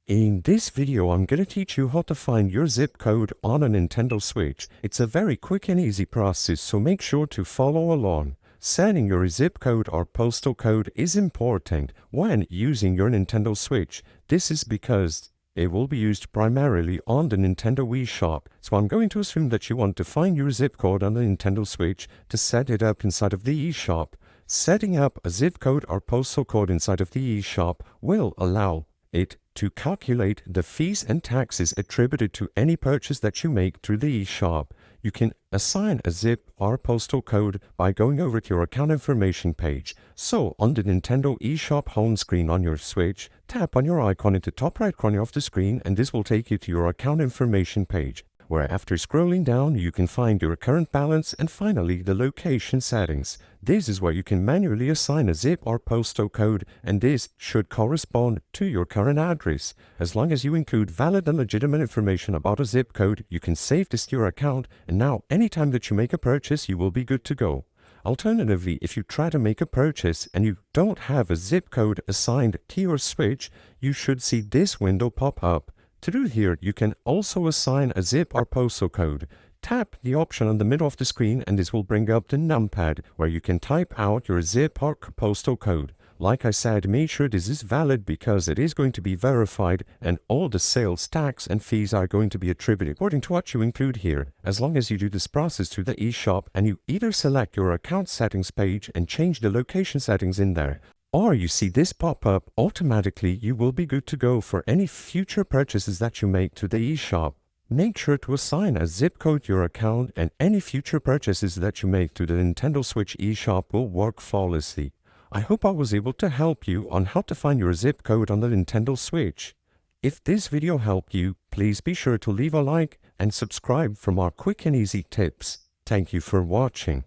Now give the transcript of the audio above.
In this video, I'm going to teach you how to find your zip code on a Nintendo Switch. It's a very quick and easy process, so make sure to follow along. Setting your zip code or postal code is important when using your Nintendo Switch. This is because it will be used primarily on the Nintendo eShop. So I'm going to assume that you want to find your zip code on the Nintendo Switch to set it up inside of the eShop. Setting up a zip code or postal code inside of the eShop will allow it to calculate the fees and taxes attributed to any purchase that you make through the eShop. You can assign a zip or postal code by going over to your account information page. So on the Nintendo eShop home screen on your Switch, tap on your icon in the top right corner of the screen and this will take you to your account information page, where after scrolling down you can find your current balance and finally the location settings. This is where you can manually assign a zip or postal code, and this should correspond to your current address. As long as you include valid and legitimate information about a zip code, you can save this to your account, and now anytime that you make a purchase you will be good to go. Alternatively, if you try to make a purchase and you don't have a zip code assigned to your Switch, you should see this window pop up. To do here, you can also assign a zip or postal code. Tap the option on the middle of the screen and this will bring up the numpad where you can type out your zip or postal code. Like I said, make sure this is valid because it is going to be verified and all the sales tax and fees are going to be attributed according to what you include here. As long as you do this process through the eShop and you either select your account settings page and change the location settings in there, or you see this pop up, automatically you will be good to go for any future purchases that you make to the eShop. Make sure to assign a zip code to your account and any future purchases that you make to the Nintendo Switch eShop will work flawlessly. I hope I was able to help you on how to find your zip code on the Nintendo Switch. If this video helped you, please be sure to leave a like and subscribe for more quick and easy tips. Thank you for watching.